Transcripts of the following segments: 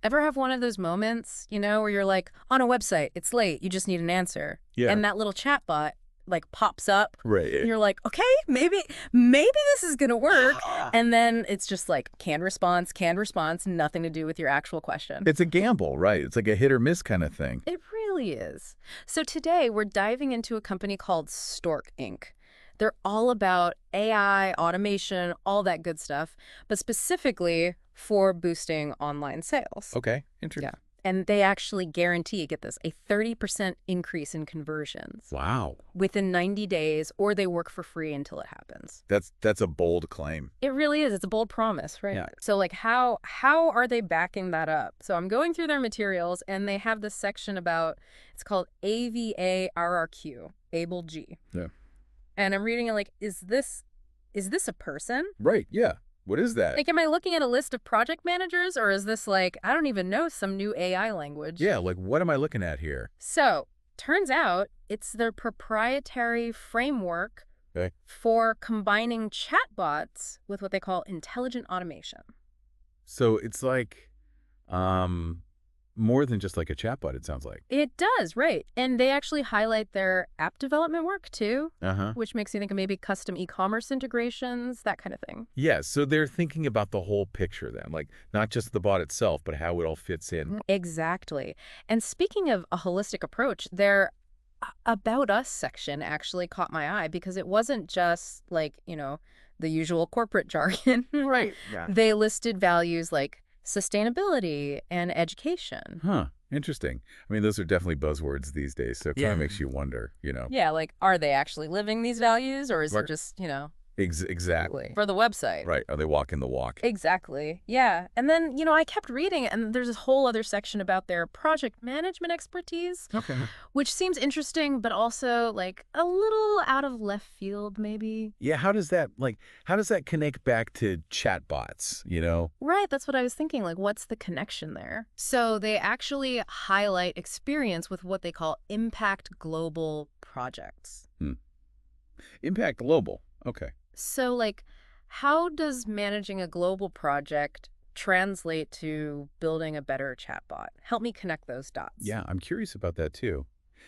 Ever have one of those moments, where you're like, on a website, it's late, you just need an answer. Yeah. And that little chatbot like pops up. Right. And you're like, okay, maybe this is going to work. And then it's just like canned response, nothing to do with your actual question. It's a gamble, right? It's like a hit or miss kind of thing. It really is. So today we're diving into a company called Stork Inc. They're all about AI, automation, all that good stuff, but specifically for boosting online sales. Okay, interesting. Yeah. And they actually guarantee, get this, a 30% increase in conversions. Wow. Within 90 days, or they work for free until it happens. That's a bold claim. It really is. It's a bold promise, right? Yeah. So like how are they backing that up? So I'm going through their materials and they have this section about, it's called AVARRQ, Able G. Yeah. And I'm reading it like, is this a person? Right, yeah. What is that? Like, am I looking at a list of project managers, or is this like, I don't even know, some new AI language? Yeah, like what am I looking at here? So, turns out it's their proprietary framework for combining chatbots with what they call intelligent automation. So it's like more than just like a chatbot, it sounds like. It does, right. And they actually highlight their app development work, too, which makes you think of maybe custom e-commerce integrations, that kind of thing. Yeah, so they're thinking about the whole picture then, like not just the bot itself, but how it all fits in. Exactly. And speaking of a holistic approach, their About Us section actually caught my eye because it wasn't just like, the usual corporate jargon. Right, yeah. They listed values like sustainability and education. Huh. Interesting. I mean, those are definitely buzzwords these days, so it kind of makes you wonder, Yeah, like, are they actually living these values, or is it just, Exactly. for the website? Right. Are they walking the walk? Exactly. Yeah. And then, I kept reading, and there's this whole other section about their project management expertise, Okay. which seems interesting, but also, like, a little out of left field, maybe. Yeah, how does that connect back to chatbots, Right, that's what I was thinking. Like, what's the connection there? So they actually highlight experience with what they call impact global projects. Impact global. Okay. So, like, how does managing a global project translate to building a better chatbot? Help me connect those dots. Yeah, I'm curious about that too.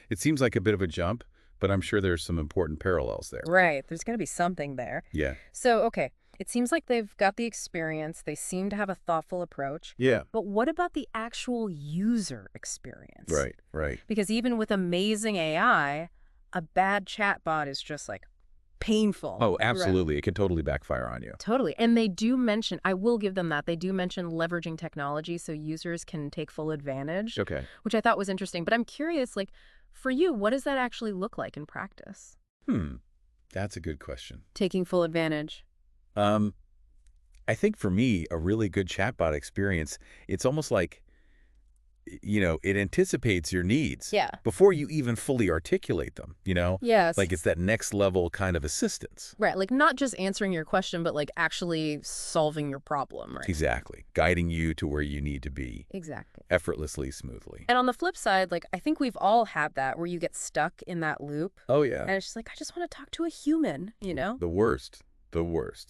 It seems like a bit of a jump, but I'm sure there's some important parallels there. Right. There's going to be something there. Yeah. So, okay, it seems like they've got the experience. They seem to have a thoughtful approach. Yeah. But what about the actual user experience? Right. Because even with amazing AI, a bad chatbot is just like painful. Oh, absolutely. It can totally backfire on you. Totally. And they do mention, I will give them that, they do mention leveraging technology so users can take full advantage. Okay. Which I thought was interesting. But I'm curious, like, for you, what does that actually look like in practice? That's a good question. Taking full advantage. I think for me, a really good chatbot experience, it's almost like, it anticipates your needs before you even fully articulate them, Yes. Like it's that next level kind of assistance. Right. Like not just answering your question, but like actually solving your problem, right? Exactly. Guiding you to where you need to be. Exactly. Effortlessly, smoothly. And on the flip side, like I think we've all had that where you get stuck in that loop. Oh, yeah. And it's just like, I just want to talk to a human, The worst.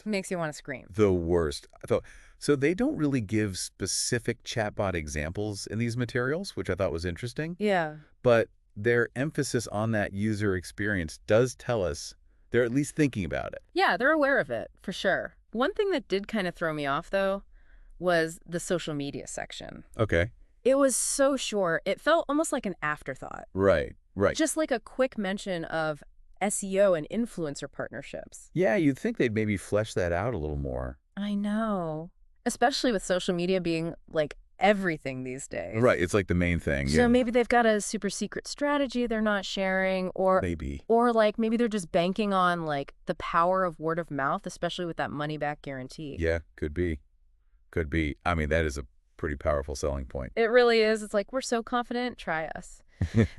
Makes you want to scream. The worst. So they don't really give specific chatbot examples in these materials, which I thought was interesting. Yeah. But their emphasis on that user experience does tell us they're at least thinking about it. Yeah, they're aware of it, for sure. One thing that did kind of throw me off, though, was the social media section. Okay. It was so short. It felt almost like an afterthought. Right. Just like a quick mention of SEO and influencer partnerships. Yeah, you'd think they'd maybe flesh that out a little more. I know. Especially with social media being like everything these days. Right, it's like the main thing. So maybe they've got a super secret strategy they're not sharing, or like maybe they're just banking on like the power of word of mouth, especially with that money back guarantee. Yeah, could be. I mean, that is a pretty powerful selling point. It really is. It's like, we're so confident, try us.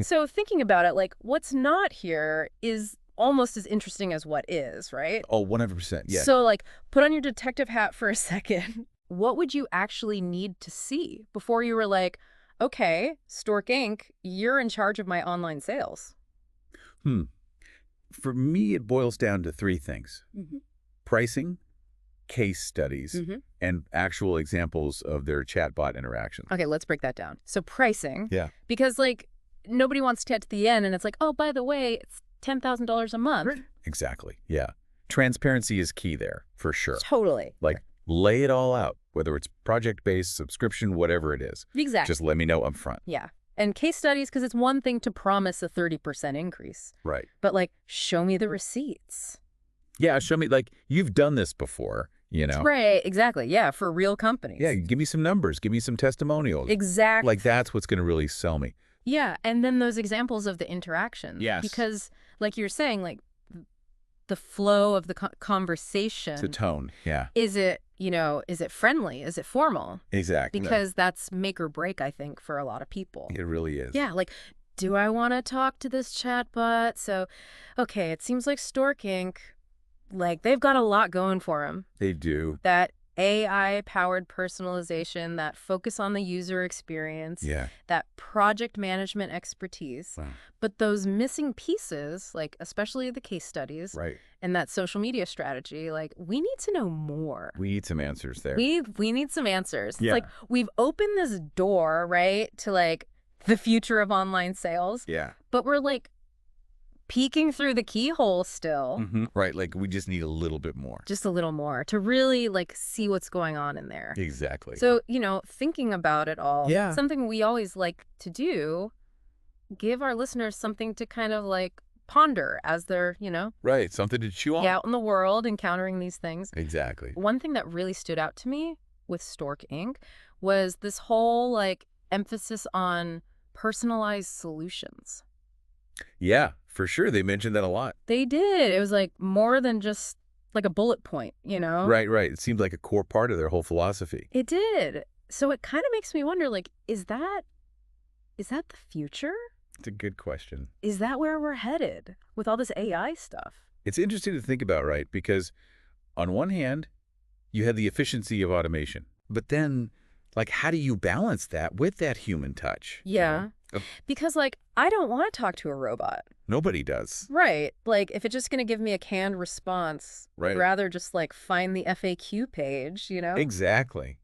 So thinking about it, like what's not here is almost as interesting as what is, right? Oh, 100%. Yeah. So like put on your detective hat for a second. What would you actually need to see before you were like, okay, Stork Inc., you're in charge of my online sales? For me, it boils down to three things. Pricing, case studies and actual examples of their chatbot interactions. Okay, let's break that down. So pricing. Yeah. Because, like, nobody wants to get to the end and it's like, oh, by the way, it's $10,000 a month. Exactly. Yeah. Transparency is key there, for sure. Totally. Like, lay it all out, whether it's project-based, subscription, whatever it is. Exactly. Just let me know up front. Yeah. And case studies, because it's one thing to promise a 30% increase. Right. But, like, show me the receipts. Yeah, show me, like, you've done this before, you know? Right, exactly. Yeah, for real companies. Yeah, give me some numbers. Give me some testimonials. Exactly. Like, that's what's going to really sell me. Yeah, and then those examples of the interactions. Yes. Because, like you're saying, like, the flow of the conversation. It's a tone, yeah. Is it, is it friendly? Is it formal? Exactly. Because that's make or break, I think, for a lot of people. It really is. Yeah, like, do I want to talk to this chatbot? So, okay, it seems like Stork Inc., like, they've got a lot going for them. They do. That AI-powered personalization, that focus on the user experience, that project management expertise. Wow. But those missing pieces, like especially the case studies and that social media strategy, like, we need to know more. We need some answers there. We need some answers. Yeah. It's like we've opened this door, right, to like the future of online sales. Yeah. But we're like peeking through the keyhole still. Right, like we just need a little bit more. Just a little more to really like see what's going on in there. Exactly. So, thinking about it all, something we always like to do, give our listeners something to kind of like ponder as they're, Right, something to chew on. out in the world, encountering these things. Exactly. One thing that really stood out to me with Stork Inc. was this whole like emphasis on personalized solutions. Yeah, for sure. They mentioned that a lot. They did. It was like more than just like a bullet point, Right. It seemed like a core part of their whole philosophy. It did. So it kind of makes me wonder, like, is that the future? It's a good question. Is that where we're headed with all this AI stuff? It's interesting to think about, right? Because on one hand, you have the efficiency of automation. But then, like, how do you balance that with that human touch? Yeah. Because, like, I don't want to talk to a robot. Nobody does. Right. Like, if it's just going to give me a canned response, I'd rather just, like, find the FAQ page, Exactly.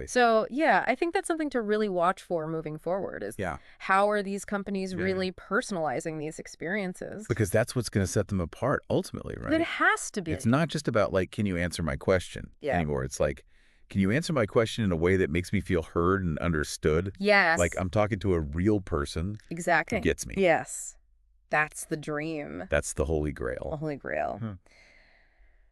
So, yeah, I think that's something to really watch for moving forward is how are these companies really personalizing these experiences? Because that's what's going to set them apart ultimately, right? It has to be. It's not just about, like, can you answer my question anymore? It's like, can you answer my question in a way that makes me feel heard and understood? Yes. Like I'm talking to a real person. Exactly. Who gets me. Yes. That's the dream. That's the Holy Grail. The Holy Grail.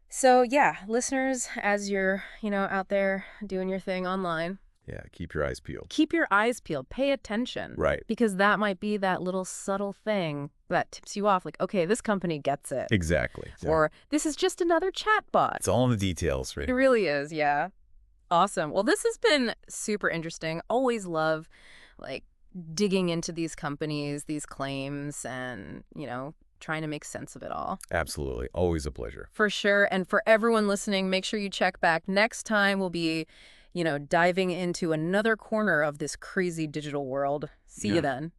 So, yeah, listeners, as you're, out there doing your thing online. Yeah, keep your eyes peeled. Keep your eyes peeled. Pay attention. Right. Because that might be that little subtle thing that tips you off. Like, okay, this company gets it. Exactly. Or this is just another chatbot. It's all in the details, right? It really is, yeah. Awesome. Well, this has been super interesting. Always love, like, digging into these companies, these claims, and, trying to make sense of it all. Absolutely. Always a pleasure. For sure. And for everyone listening, make sure you check back. Next time we'll be, diving into another corner of this crazy digital world. See you then.